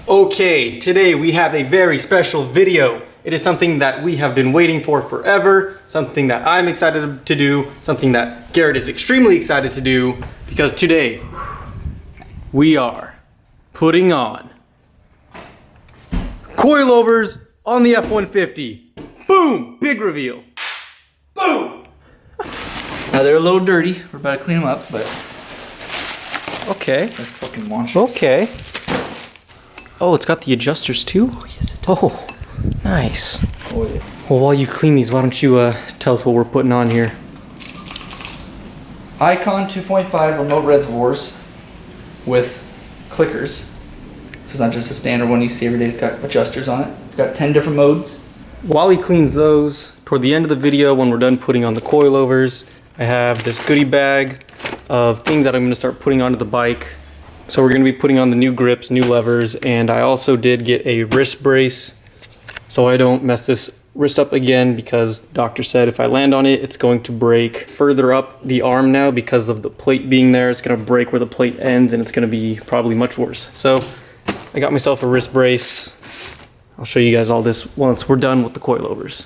Okay, today we have a very special video. It is something that we have been waiting for forever, something that I'm excited to do, something that Garrett is extremely excited to do, because today we are putting on coilovers on the F150. Boom! Big reveal. Boom! Now they're a little dirty. We're about to clean them up, but okay. they're fucking monstrous. Okay. Oh, it's got the adjusters too? Oh, yes, it does. Oh, nice. Oh, yeah. Well, while you clean these, why don't you tell us what we're putting on here? Icon 2.5 remote reservoirs with clickers. So it's not just a standard one you see every day. It's got adjusters on it. It's got 10 different modes. While he cleans those, toward the end of the video, when we're done putting on the coilovers, I have this goodie bag of things that I'm going to start putting onto the bike. So we're going to be putting on the new grips, new levers, and I also did get a wrist brace so I don't mess this wrist up again, because the doctor said if I land on it, it's going to break further up the arm now because of the plate being there. It's going to break where the plate ends and it's going to be probably much worse. So I got myself a wrist brace. I'll show you guys all this once we're done with the coilovers.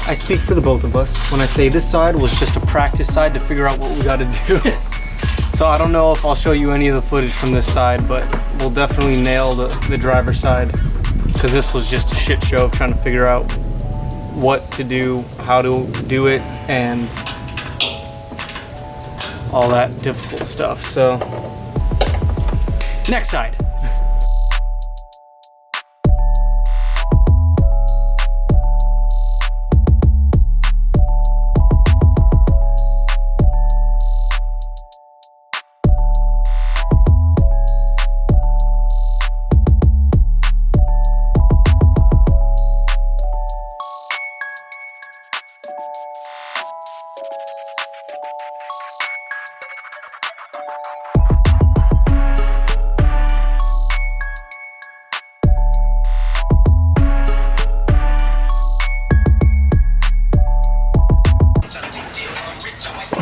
I speak for the both of us when I say this side was just a practice side to figure out what we got to do. So I don't know if I'll show you any of the footage from this side, but we'll definitely nail the driver's side, because this was just a shit show of trying to figure out what to do, how to do it, and all that difficult stuff. So next side.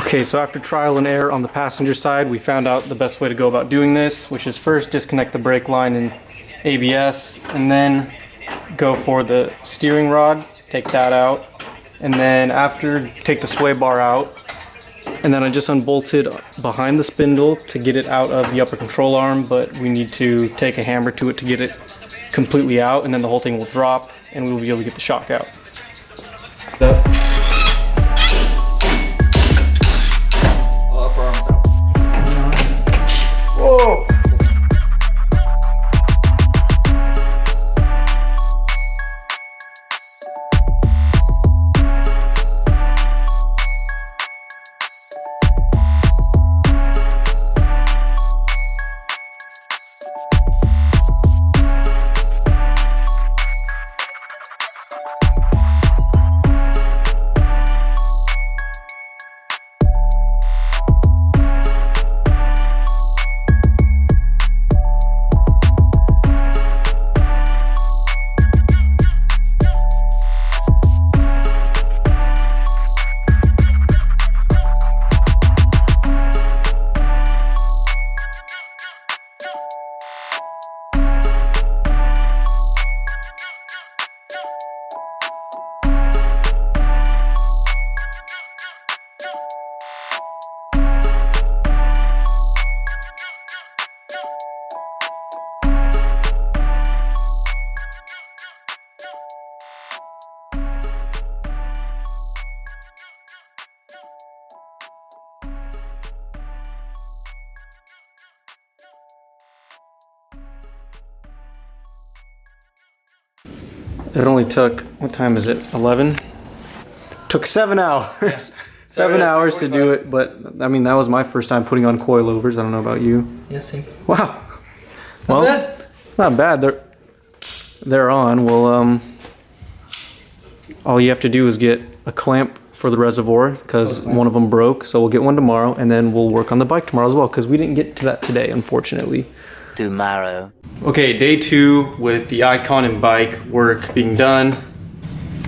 Okay, so after trial and error on the passenger side, we found out the best way to go about doing this, which is first disconnect the brake line in ABS, and then go for the steering rod, take that out, and then after, take the sway bar out, and then I just unbolted behind the spindle to get it out of the upper control arm, but we need to take a hammer to it to get it completely out, and then the whole thing will drop, and we will be able to get the shock out. Whoa! It only took, what time is it? 11? Took 7 hours. Yes. 7 hours to do it, but I mean, that was my first time putting on coilovers. I don't know about you. Yeah, same. Wow. Not bad. It's not bad. They're on. Well, all you have to do is get a clamp for the reservoir because one of them broke. So we'll get one tomorrow, and then we'll work on the bike tomorrow as well because we didn't get to that today, unfortunately. Tomorrow. Okay, day 2 with the Icon and bike work being done.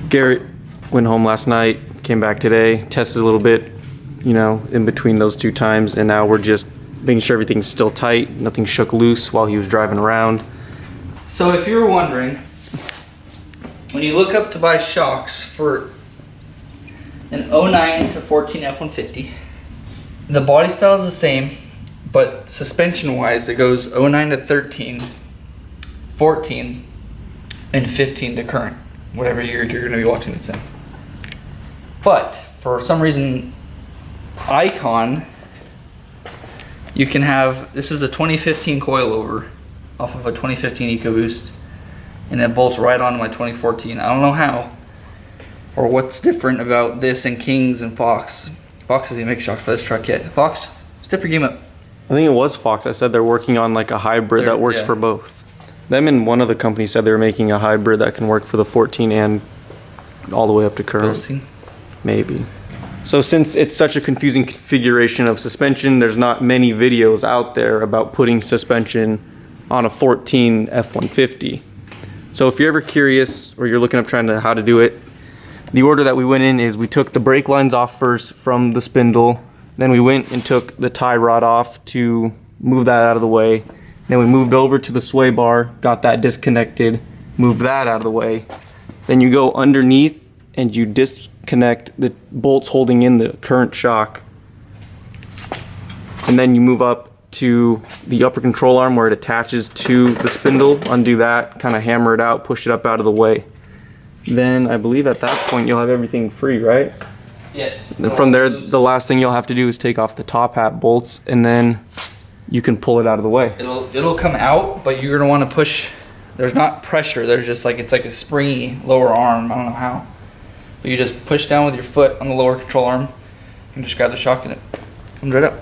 Garrett went home last night, came back today, tested a little bit, you know, in between those 2 times, and now we're just making sure everything's still tight, nothing shook loose while he was driving around. So if you were wondering, when you look up to buy shocks for an 09 to 14 F150, the body style is the same, but suspension wise it goes 09 to 13, 14, and 15 to current, whatever year you're going to be watching this in. But for some reason, Icon, you can have, this is a 2015 coilover off of a 2015 EcoBoost, and it bolts right onto my 2014. I don't know how or what's different about this and Kings and Fox. Fox doesn't make shocks for this truck yet. Fox, step your game up. I think it was Fox. I said they're working on like a hybrid that works for both. Them and one other company said they were making a hybrid that can work for the 14 and all the way up to current. Maybe. So since it's such a confusing configuration of suspension, there's not many videos out there about putting suspension on a 14 F150. So if you're ever curious or you're looking up how to do it, the order that we went in is we took the brake lines off first from the spindle, then we went and took the tie rod off to move that out of the way. Then we moved over to the sway bar, got that disconnected, moved that out of the way. Then you go underneath and you disconnect the bolts holding in the current shock. And then you move up to the upper control arm where it attaches to the spindle, undo that, kind of hammer it out, push it up out of the way. Then I believe at that point you'll have everything free, right? Yes. And from there, the last thing you'll have to do is take off the top hat bolts, and then you can pull it out of the way. It'll come out, but you're gonna want to push. There's not pressure. There's just like, it's like a springy lower arm. I don't know how, but you just push down with your foot on the lower control arm and just grab the shock and it comes right up.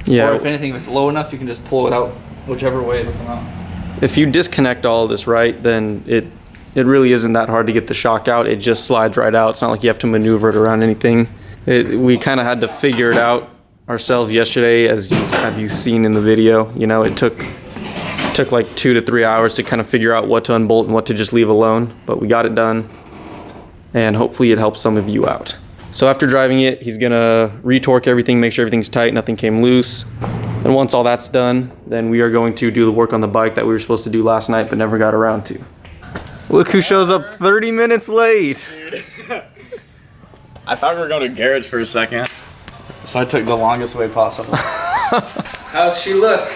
Yeah. Or if anything, if it's low enough, you can just pull it out whichever way it'll come out. If you disconnect all of this right, then it really isn't that hard to get the shock out. It just slides right out. It's not like you have to maneuver it around anything. We kind of had to figure it out ourselves yesterday, as have you seen in the video. You know, it took like 2 to 3 hours to kind of figure out what to unbolt and what to just leave alone, but we got it done, and hopefully it helps some of you out. So after driving it, he's gonna retorque everything, make sure everything's tight, nothing came loose. And once all that's done, then we are going to do the work on the bike that we were supposed to do last night but never got around to. Look who shows up 30 minutes late. Dude. I thought we were going to Garrett's for a second, so I took the longest way possible. How's she look?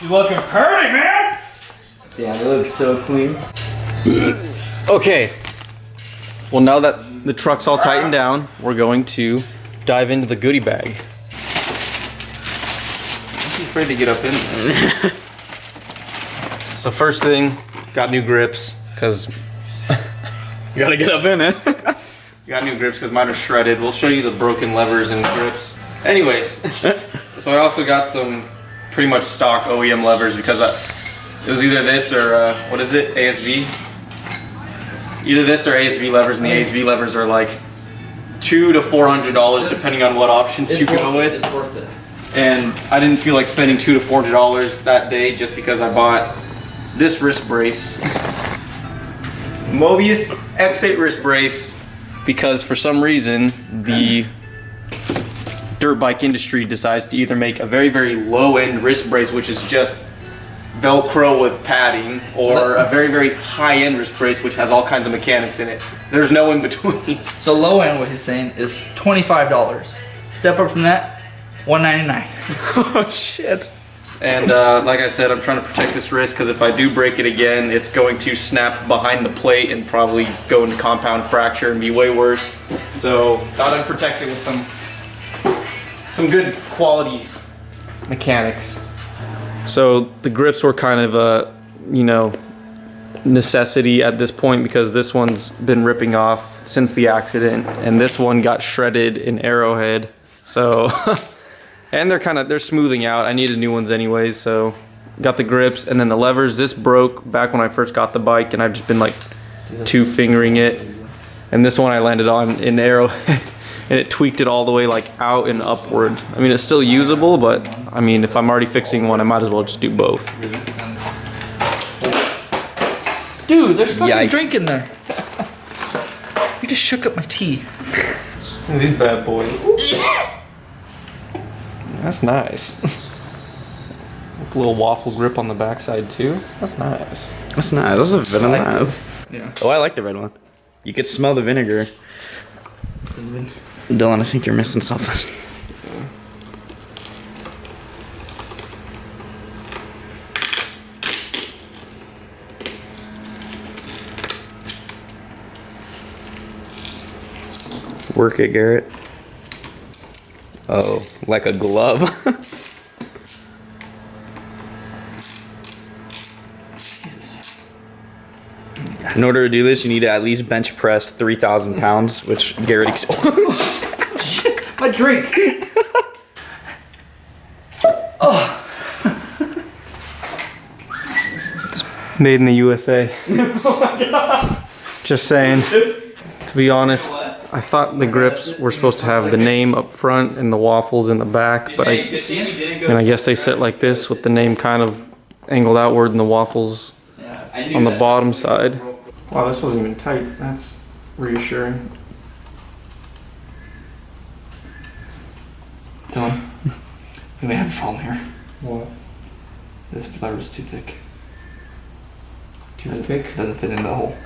You looking pretty, man! Damn, it looks so clean. Okay. Well, now that the truck's all tightened down, we're going to dive into the goodie bag. I'm afraid to get up in this. So first thing, got new grips, because You gotta get up in it. got new grips because mine are shredded. We'll show you the broken levers and grips. Anyways, so I also got some pretty much stock OEM levers because it was either this or what is it, ASV? Either this or ASV levers, and the ASV levers are like $200 to $400 depending on what options you go with. It's worth it. And I didn't feel like spending $200 to $400 that day just because I bought this wrist brace. Mobius X8 wrist brace, because for some reason the dirt bike industry decides to either make a very, very low end wrist brace, which is just Velcro with padding, or a very, very high end wrist brace, which has all kinds of mechanics in it. There's no in between. So low end, what he's saying, is $25. Step up from that, $199. Oh shit. And like I said, I'm trying to protect this wrist because if I do break it again, it's going to snap behind the plate and probably go into compound fracture and be way worse. So thought I'd protect it with some good quality mechanics. So the grips were kind of you know, necessity at this point because this one's been ripping off since the accident, and this one got shredded in Arrowhead. So, and they're smoothing out. I needed new ones anyways, so got the grips and then the levers. This broke back when I first got the bike, and I've just been like two fingering it. And this one I landed on in Arrowhead, and it tweaked it all the way like out and upward. I mean, it's still usable, but I mean, if I'm already fixing one, I might as well just do both. Dude, there's fucking Yikes. drink in there. You just shook up my tea. These bad boys. That's nice. A little waffle grip on the backside too. That's nice. That's nice. Those are very like nice. Yeah. Oh, I like the red one. You could smell the vinegar. Dylan, I think you're missing something. Work it, Garrett. Oh, like a glove. Jesus. In order to do this, you need to at least bench press 3,000 pounds, which Garrett My drink. Made in the USA. Oh my god. Just saying. To be honest, I thought the grips were supposed to have the name up front and the waffles in the back, but I guess they sit like this with the name kind of angled outward and the waffles on the bottom side. Wow, this wasn't even tight. That's reassuring. Dylan, we may have a problem here. What? This lever is too thick. Too thick? Doesn't fit into the hole.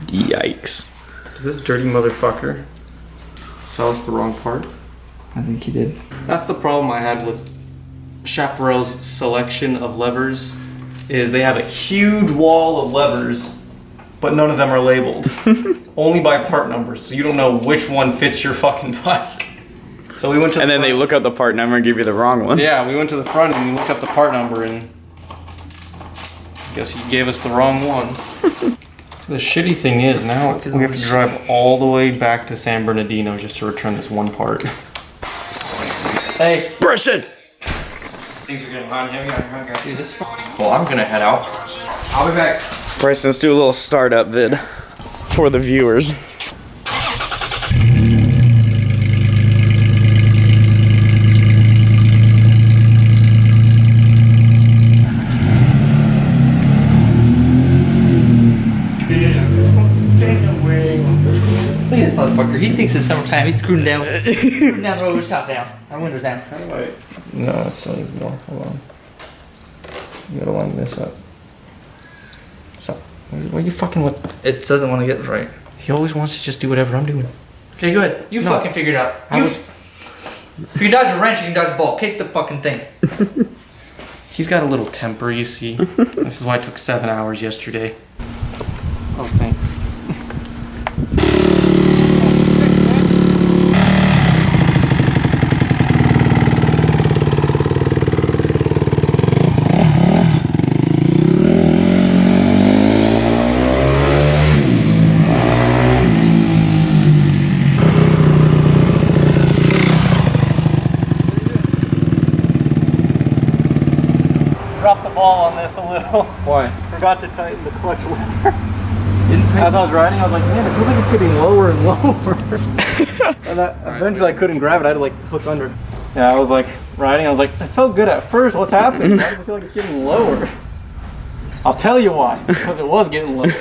Yikes. Did this dirty motherfucker sell us the wrong part? I think he did. That's the problem I had with Chaparral's selection of levers, is they have a huge wall of levers, but none of them are labeled. Only by part numbers, so you don't know which one fits your fucking bike. So we went to the And then front. they look up the part number and give you the wrong one. Yeah, we went to the front and we looked up the part number, and I guess he gave us the wrong one. The shitty thing is now we have to drive all the way back to San Bernardino just to return this one part. Hey, Person! things are getting hot and heavy. Dude, this Well, I'm gonna head out. I'll be back. Bryson, let's do a little startup vid for the viewers. Look at this motherfucker. He thinks it's summertime. He's cruising down the road with his top down. Our windows down. No, it's not anymore. Hold on. You gotta line this up. So, what are you fucking with? It doesn't want to get right. He always wants to just do whatever I'm doing. Okay, go ahead. You No. fucking figure it out. I was. If you dodge a wrench, you can dodge a ball. Kick the fucking thing. He's got a little temper, you see. This is why it took 7 hours yesterday. Oh, thanks. Dropped the ball on this a little. Why? Forgot to tighten the clutch lever. As I was riding, I was like, man, I feel like it's getting lower and lower. And eventually I couldn't grab it. I had to like hook under. Yeah, I was like riding. I was like, I felt good at first. What's happening? I feel like it's getting lower. I'll tell you why. Because it was getting lower.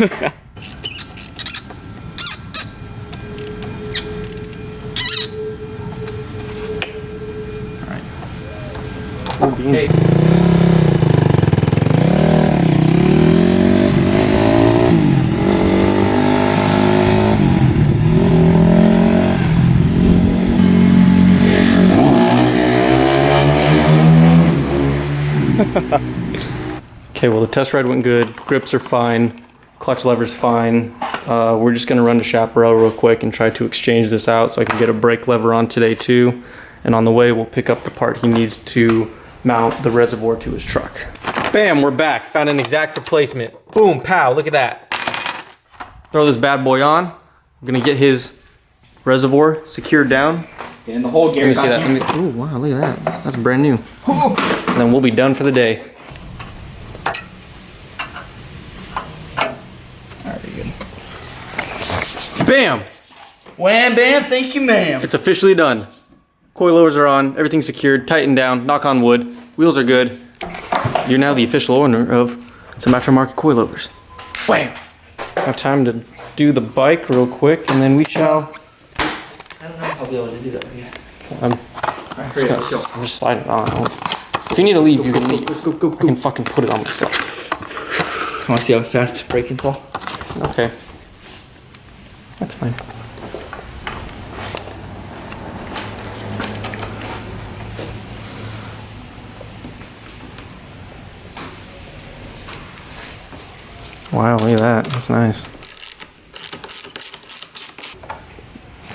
All right. Oh, beans. Okay, well the test ride went good. Grips are fine. Clutch lever's fine. We're just gonna run to Chaparral real quick and try to exchange this out so I can get a brake lever on today too. And on the way, we'll pick up the part he needs to mount the reservoir to his truck. Bam, we're back. Found an exact replacement. Boom, pow, look at that. Throw this bad boy on. We're gonna get his reservoir secured down. Get in the hole, Garrett. Let me see that. Ooh, wow, look at that. That's brand new. And then we'll be done for the day. Alright, good. Bam! Wham bam, thank you ma'am. It's officially done. Coilovers are on, everything's secured, tightened down, knock on wood. Wheels are good. You're now the official owner of some aftermarket coilovers. Wham! Have time to do the bike real quick, and then we shall. I don't know if I'll be able to do that with you. I'm just slide it on. If you need to leave, you can leave. Go. I can fucking put it on myself. Want to see how fast brake install? Okay. That's fine. Wow, look at that. That's nice.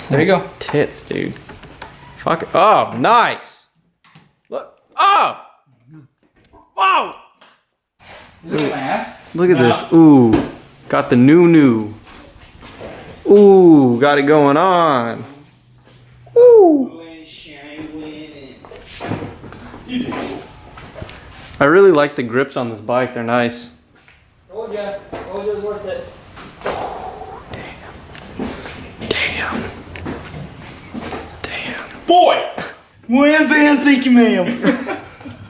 There you go. Tits, dude. Fuck it. Oh, nice. Look. Oh! Whoa! Look at my ass. Look at this. Ooh. Got the new. Ooh, got it going on. Ooh. I really like the grips on this bike. They're nice. Told ya. Told you it was worth it. Damn. Boy! Wham bam, thank you ma'am.